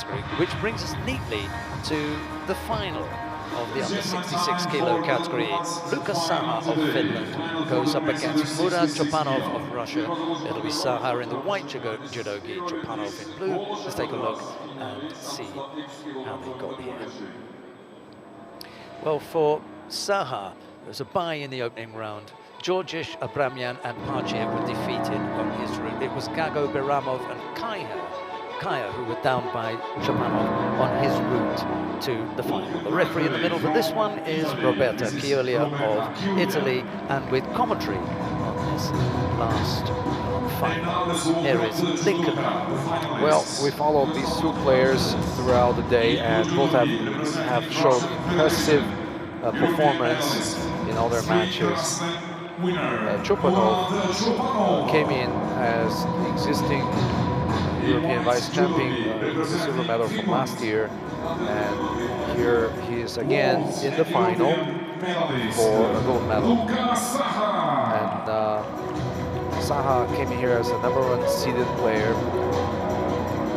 category, which brings us neatly to the final of the under 66 kilo category. Luukas SAHA of Finland goes up against Murad CHOPANOV of Russia. It'll be SAHA in the white judogi, CHOPANOV in blue. Let's take a look and see how they got here. Well, for SAHA, there was a bye in the opening round. Georgish, Abramyan and Parchev were defeated on his route. It was Gago, Biramov and Kaya who were down by CHOPANOV on his route to the final. The referee in the middle for this one is Roberta Chioglia of Italy, and with commentary on this last final, here is Lincoln. Well, we followed these two players throughout the day, and both have shown impressive performance in all their matches. CHOPANOV came in as the existing European vice champion, the silver medal from last year, and here he is again in the final for a gold medal. And SAHA came in here as the #1 seeded player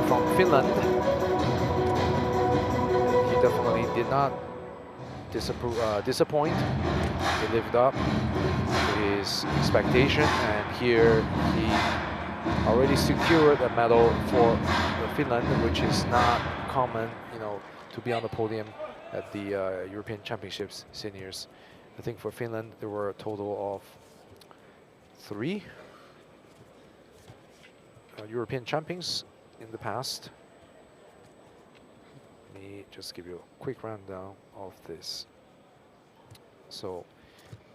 from Finland. He definitely did not disappoint. He lived up to his expectation, and here he already secured a medal for Finland, which is not common, you know, to be on the podium at the European Championships seniors. I think for Finland there were a total of 3 European champions in the past. Let me just give you a quick rundown of this. So,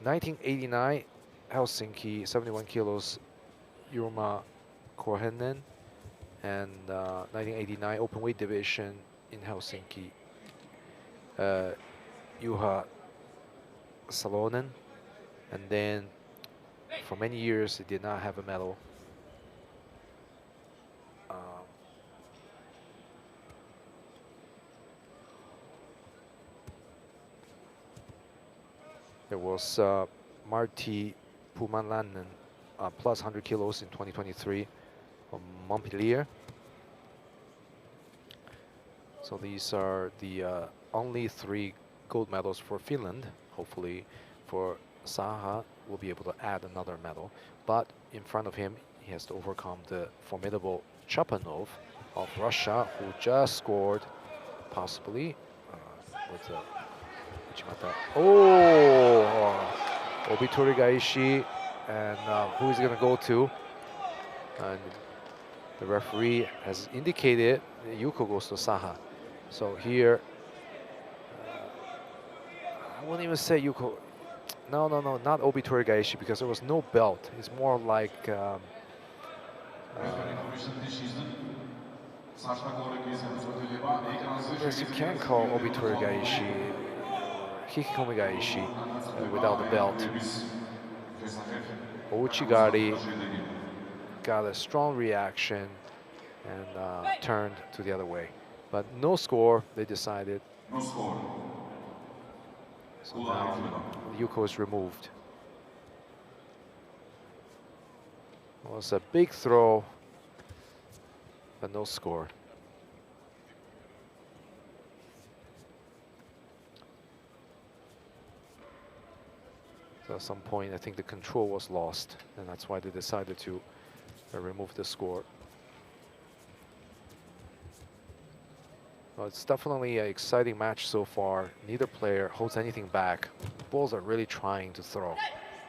1989 Helsinki, 71 kilos, Jorma Korhonen, and 1989 open weight division in Helsinki, Juha Salonen, and then for many years he did not have a medal. There was Martti Puumanlännen, plus 100 kilos in 2023 from Montpellier. So these are the only 3 gold medals for Finland. Hopefully for SAHA we'll be able to add another medal. But in front of him he has to overcome the formidable CHOPANOV of Russia, who just scored possibly with a Obitori Gaishi, and who is going to go to? And the referee has indicated that Yuko goes to SAHA. So here, I wouldn't even say Yuko. No, not Obitori Gaishi, because there was no belt. It's more like yes, you can call Obitori Gaishi, Hikikomi Gaishi, without the belt. Ouchigari got a strong reaction and turned to the other way. But no score, they decided. So now Yuko is removed. It was a big throw, but no score. So at some point, I think the control was lost, and that's why they decided to remove the score. Well, it's definitely an exciting match so far. Neither player holds anything back. Both are really trying to throw,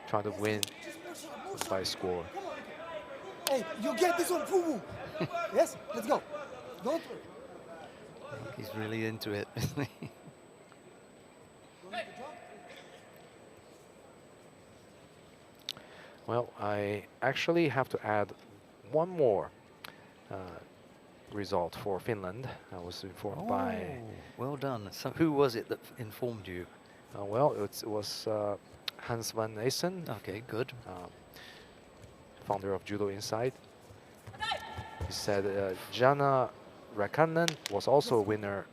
trying to win by score. Hey, you get this one, Fubu. Yes, let's go. Don't. He's really into it, isn't he? Well, I actually have to add one more result for Finland. I was informed by... Well done. So who was it that informed you? Well, it was Hans van Essen. Okay, good. Founder of Judo Inside. He said Jana Räikkönen was also a winner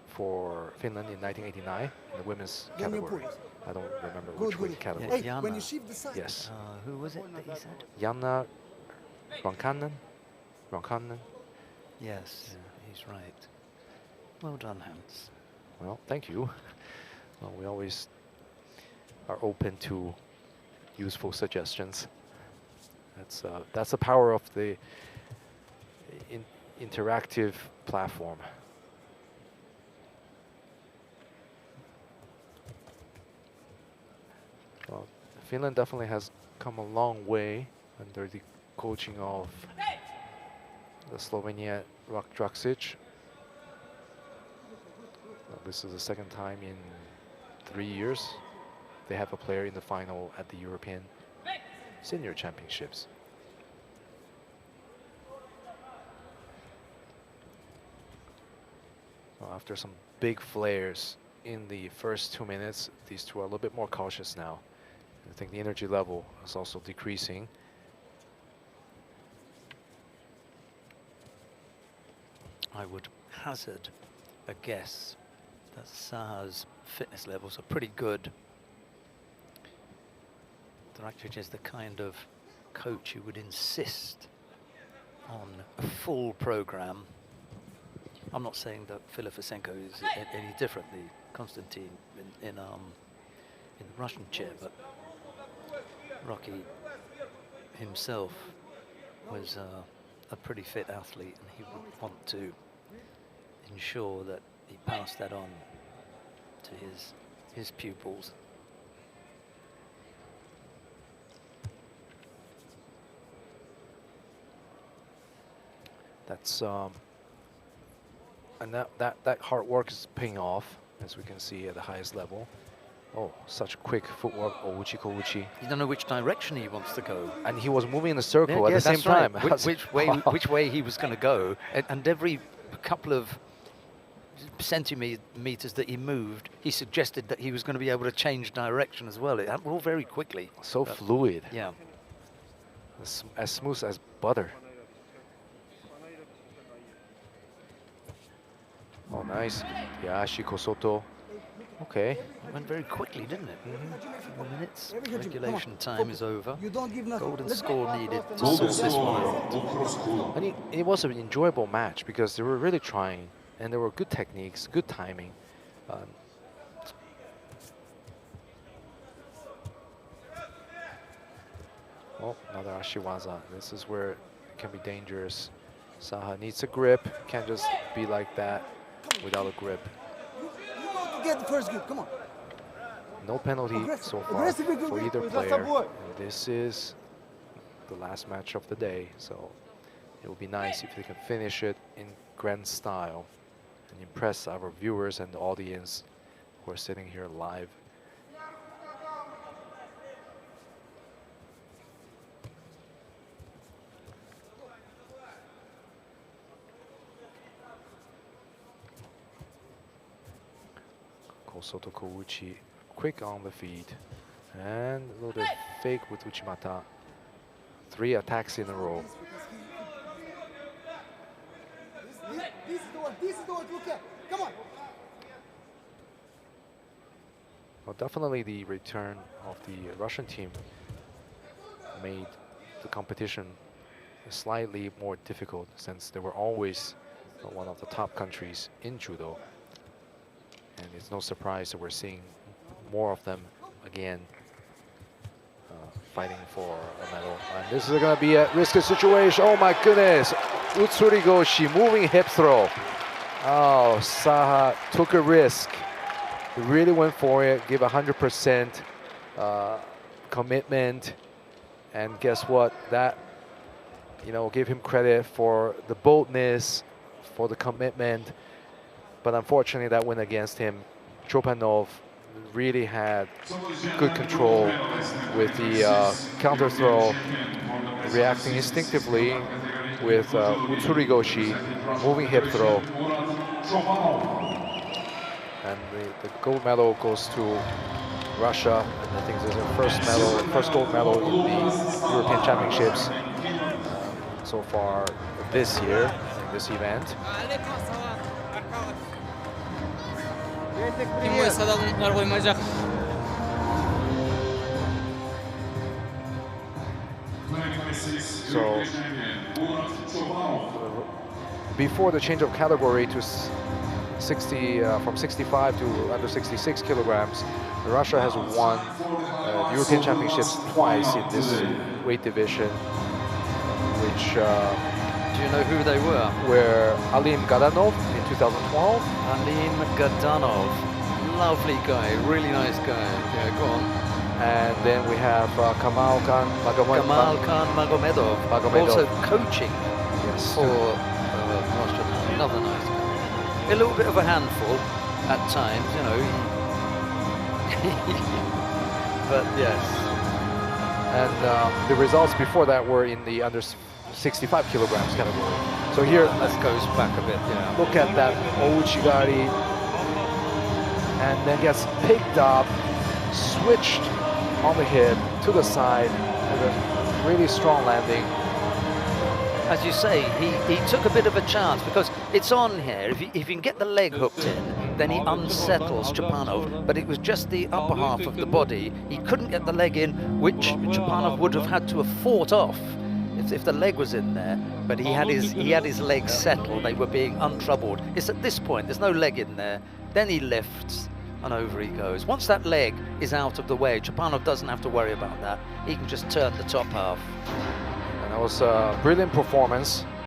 for Finland in 1989 in the women's category. I don't remember which weight category. Hey, when you shift the side. Yes. Who was it that he said? Jana Räikkönen. Yes. He's right. Well done, Hans. Well, thank you. Well, we always are open to useful suggestions. That's the power of the interactive platform. Well, Finland definitely has come a long way under the coaching of the Slovenian Rok Draksic. This is the second time in 3 years they have a player in the final at the European Senior Championships. Well, after some big flares in the first 2 minutes, these two are a little bit more cautious now. I think the energy level is also decreasing. I would hazard a guess that SAHA's fitness levels are pretty good. Draksic is the kind of coach who would insist on a full program. I'm not saying that Filifisenko is any different, the Konstantin in the Russian chair, but Rocky himself was a pretty fit athlete, and he would want to ensure that he passed that on to his pupils. That's and that hard work is paying off, as we can see at the highest level. Oh, such quick footwork, Ouchi Kouchi. You don't know which direction he wants to go. And he was moving in a circle at the same that's right. time. Which way he was going to go. And every couple of centimeters that he moved, he suggested that he was going to be able to change direction as well. It happened all very quickly. So fluid. Yeah. As smooth as butter. Oh, nice. Yashi Kosoto. Okay. It went very quickly, didn't it? 4 minutes. Regulation time is over. Golden score needed to sort this one out. And it was an enjoyable match because they were really trying, and there were good techniques, good timing. Oh, another Ashiwaza. This is where it can be dangerous. Saha needs a grip. Can't just be like that without a grip. Get the first grip, come on. No penalty so far for either player. And this is the last match of the day, so it would be nice if they can finish it in grand style and impress our viewers and the audience who are sitting here live. Kosoto Kouchi, quick on the feet, and a little bit fake with Uchimata. 3 attacks in a row. This is the one, look at, come on. Well, definitely the return of the Russian team made the competition slightly more difficult, since they were always one of the top countries in judo. And it's no surprise that we're seeing more of them again fighting for a medal. And this is going to be a risky situation. Oh my goodness! Utsurigoshi, moving hip throw. Oh, Saha took a risk. He really went for it, gave 100% commitment. And guess what? That, gave him credit for the boldness, for the commitment. But unfortunately, that went against him. Chopanov really had good control with the counter throw, reacting instinctively with Utsurigoshi, moving hip throw. And the gold medal goes to Russia. And I think this is their first gold medal in the European Championships so far this year in this event. So before the change of category to 60, from 65 to under 66 kilograms, Russia has won the European Championships twice in this weight division, which Do you know who they were? were Alim Gadanov in 2012. Alim Gadanov. Lovely guy, really nice guy. Yeah, go on. And then we have Kamal Khan Magomedov, also coaching Yes. for Russia. Another nice guy. A little bit of a handful at times, you know. But yes. And the results before that were in the under 65 kilograms category. So here, That goes back a bit, yeah. look at that Ouchigari, and then gets picked up, switched on the hip to the side with a really strong landing. As you say, he took a bit of a chance because it's on here. If you can get the leg hooked in, then he unsettles CHOPANOV, but it was just the upper half of the body. He couldn't get the leg in, which CHOPANOV would have had to have fought off if the leg was in there, but he had his legs settled. They were being untroubled. It's at this point, there's no leg in there. Then he lifts and over he goes. Once that leg is out of the way, CHOPANOV doesn't have to worry about that. He can just turn the top half. And that was a brilliant performance